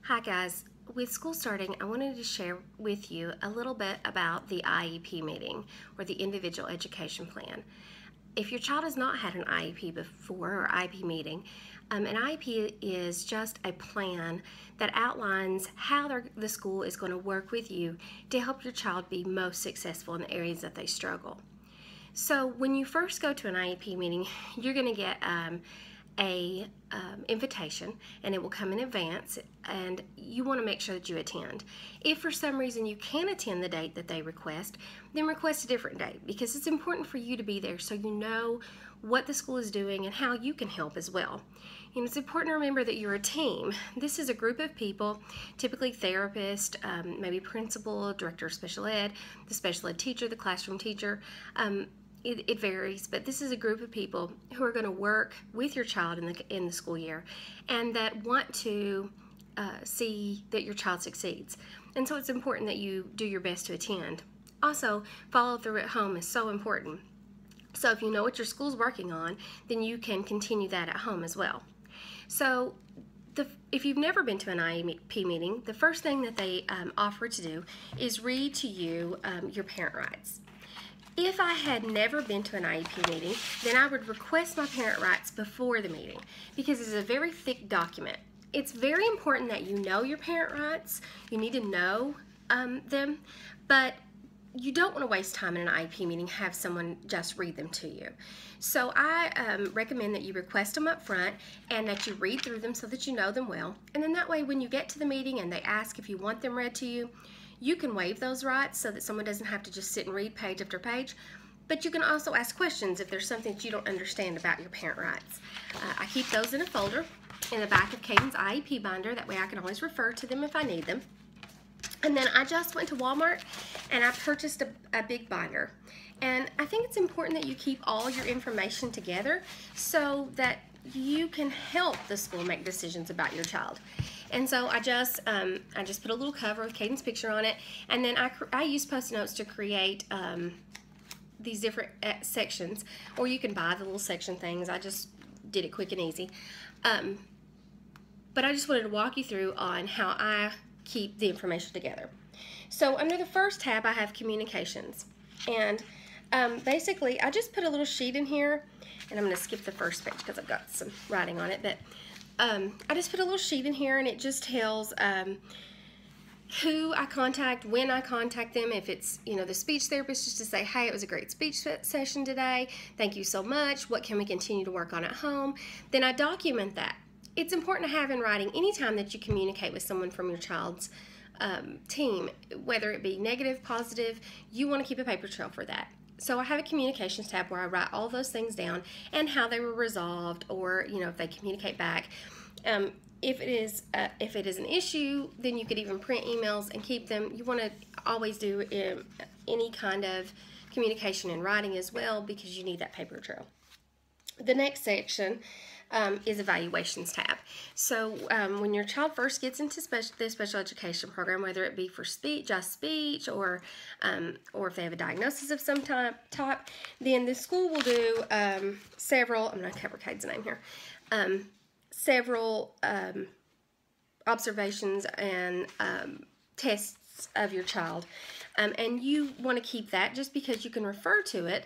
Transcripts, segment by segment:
Hi guys, with school starting, I wanted to share with you a little bit about the IEP meeting or the individual education plan. If your child has not had an IEP before or IEP meeting, an IEP is just a plan that outlines how the school is going to work with you to help your child be most successful in the areas that they struggle. So when you first go to an IEP meeting, you're going to get a invitation, and it will come in advance, and you want to make sure that you attend. If for some reason you can't attend the date that they request, then request a different date, because it's important for you to be there so you know what the school is doing and how you can help as well. And it's important to remember that you're a team. This is a group of people, typically therapist, maybe principal, director of special ed, the special ed teacher, the classroom teacher. It varies, but this is a group of people who are going to work with your child in the school year, and that want to see that your child succeeds. And so it's important that you do your best to attend. Also, follow through at home is so important. So if you know what your school's working on, then you can continue that at home as well. So if you've never been to an IEP meeting, the first thing that they offer to do is read to you your parent rights. If I had never been to an IEP meeting, then I would request my parent rights before the meeting, because it's a very thick document. It's very important that you know your parent rights. You need to know them, but you don't want to waste time in an IEP meeting, have someone just read them to you. So I recommend that you request them up front and that you read through them so that you know them well. And then that way, when you get to the meeting and they ask if you want them read to you, you can waive those rights so that someone doesn't have to just sit and read page after page. But you can also ask questions if there's something that you don't understand about your parent rights. I keep those in a folder in the back of Caden's IEP binder. That way I can always refer to them if I need them. And then I just went to Walmart and I purchased a big binder. And I think it's important that you keep all your information together so that you can help the school make decisions about your child. And so I just put a little cover with Caden's picture on it, and then I use Post-it notes to create these different sections, or you can buy the little section things. I just did it quick and easy. But I just wanted to walk you through on how I keep the information together. So under the first tab, I have communications, and basically I just put a little sheet in here, and I'm going to skip the first page because I've got some writing on it, but I just put a little sheet in here, and it just tells who I contact, when I contact them. If it's, the speech therapist, just to say, hey, it was a great speech session today. Thank you so much. What can we continue to work on at home? Then I document that. It's important to have in writing anytime that you communicate with someone from your child's team, whether it be negative, positive, you want to keep a paper trail for that. So I have a communications tab where I write all those things down and how they were resolved, or if they communicate back. If it is an issue, then you could even print emails and keep them. You want to always do any kind of communication in writing as well, because you need that paper trail. The next section is evaluations tab. So when your child first gets into the special education program, whether it be for just speech, or if they have a diagnosis of some type, then the school will do several, I'm going to cover Cade's name here, several observations and tests of your child. And you want to keep that just because you can refer to it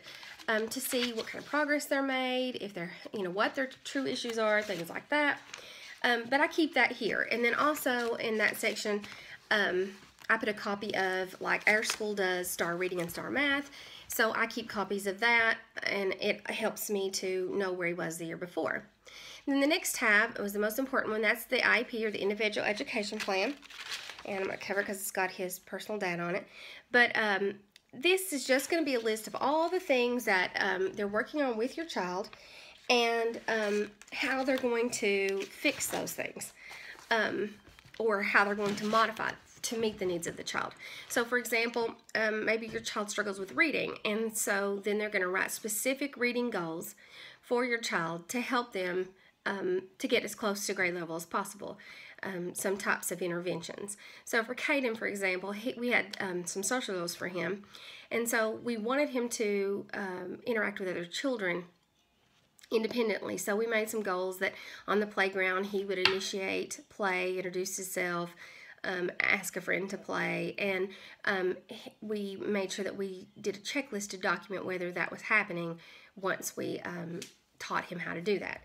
to see what kind of progress they're made, if they're, what their true issues are, things like that. But I keep that here. And then also in that section, I put a copy of, like, our school does Star Reading and Star Math. So I keep copies of that, and it helps me to know where he was the year before. And then the next tab was the most important one. That's the IEP, or the individual education plan. And I'm going to cover it because it's got his personal data on it. But this is just going to be a list of all the things that they're working on with your child, and how they're going to fix those things, or how they're going to modify it to meet the needs of the child. So for example, maybe your child struggles with reading, and so then they're going to write specific reading goals for your child to help them to get as close to grade level as possible. Some types of interventions. So for Caden, for example, we had some social goals for him, and so we wanted him to interact with other children independently. So we made some goals that on the playground he would initiate play, introduce himself, ask a friend to play, and we made sure that we did a checklist to document whether that was happening once we taught him how to do that.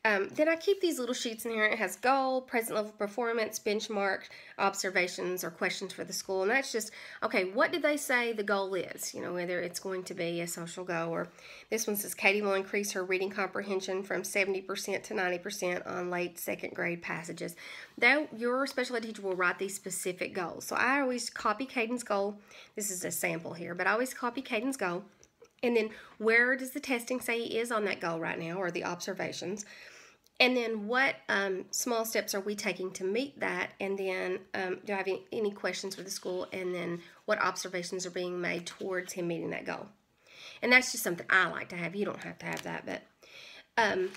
Then I keep these little sheets in here. It has goal, present level performance, benchmark, observations, or questions for the school. And that's just, okay, what did they say the goal is? You know, whether it's going to be a social goal, or this one says Katie will increase her reading comprehension from 70% to 90% on late second grade passages. Though your special ed teacher will write these specific goals. So I always copy Caden's goal. This is a sample here, but I always copy Caden's goal. And then where does the testing say he is on that goal right now, or the observations? And then what small steps are we taking to meet that? And then do I have any questions for the school? And then what observations are being made towards him meeting that goal? And that's just something I like to have. You don't have to have that, but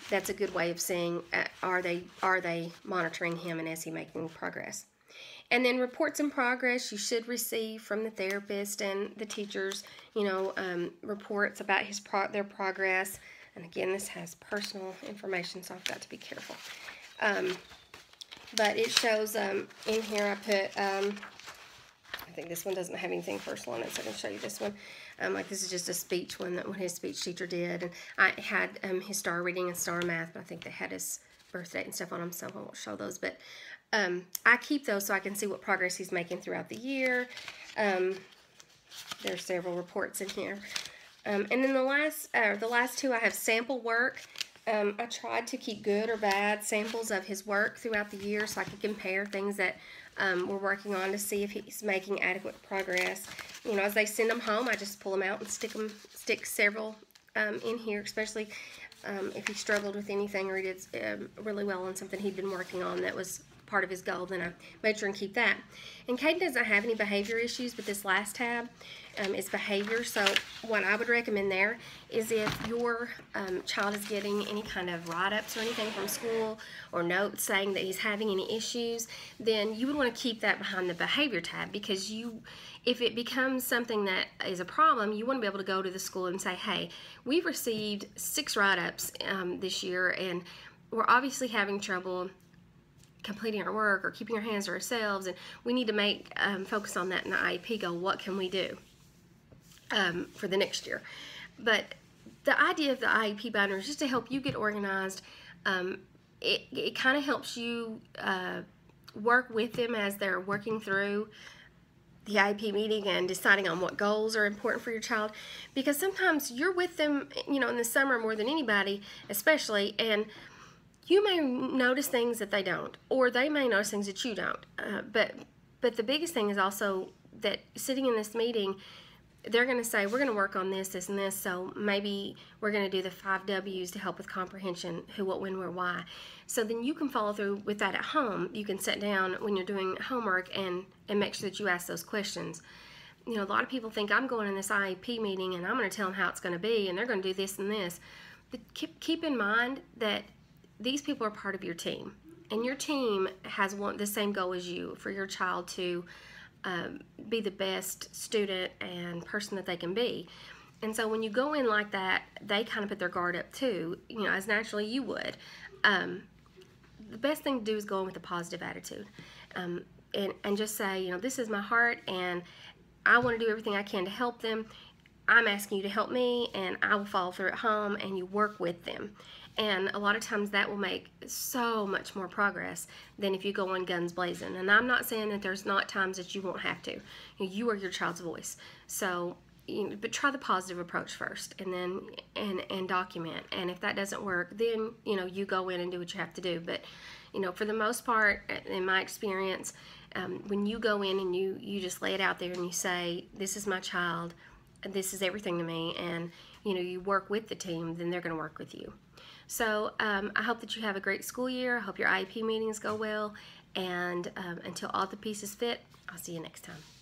that's a good way of seeing are they monitoring him, and is he making progress? And then reports in progress you should receive from the therapist and the teachers, you know, reports about their progress. And again, this has personal information, so I've got to be careful. But it shows in here I put, I think this one doesn't have anything personal on it, so I can show you this one. Like this is just a speech one that his speech teacher did. And I had his star reading and star math, but I think they had his birth date and stuff on them, so I won't show those. But I keep those so I can see what progress he's making throughout the year. There's several reports in here. And then the last two I have sample work. I tried to keep good or bad samples of his work throughout the year so I could compare things that we're working on to see if he's making adequate progress. You know, as they send them home, I just pull them out and stick several in here, especially if he struggled with anything or he did really well on something he'd been working on that was part of his goal, then I made sure and keep that. And Caden doesn't have any behavior issues, but this last tab is behavior. So what I would recommend there is if your child is getting any kind of write-ups or anything from school or notes saying that he's having any issues, then you would want to keep that behind the behavior tab, because if it becomes something that is a problem, you want to be able to go to the school and say, hey, we've received 6 write-ups this year, and we're obviously having trouble completing our work or keeping our hands to ourselves, and we need to make focus on that in the IEP goal. What can we do for the next year? But the idea of the IEP binder is just to help you get organized. It kind of helps you work with them as they're working through the IEP meeting and deciding on what goals are important for your child, because sometimes you're with them, you know, in the summer more than anybody, especially, and you may notice things that they don't, or they may notice things that you don't. But the biggest thing is also that sitting in this meeting, they're going to say, we're going to work on this, this, and this, so maybe we're going to do the 5 W's to help with comprehension, who, what, when, where, why. So then you can follow through with that at home. You can sit down when you're doing homework and make sure that you ask those questions. You know, a lot of people think, I'm going in this IEP meeting and I'm going to tell them how it's going to be, and they're going to do this and this. But keep in mind that these people are part of your team, and your team has the same goal as you, for your child to be the best student and person that they can be. And so when you go in like that, they kind of put their guard up too, you know, as naturally you would. The best thing to do is go in with a positive attitude, and just say, you know, this is my heart, and I want to do everything I can to help them. I'm asking you to help me, and I will follow through at home, and you work with them. And a lot of times that will make so much more progress than if you go on guns blazing. And I'm not saying that there's not times that you won't have to. You are your child's voice. So, but try the positive approach first, and then and document. And if that doesn't work, then you go in and do what you have to do. But for the most part, in my experience, when you go in and you just lay it out there and you say, this is my child, this is everything to me, and you work with the team, then they're going to work with you. So I hope that you have a great school year. I hope your IEP meetings go well, and until all the pieces fit, I'll see you next time.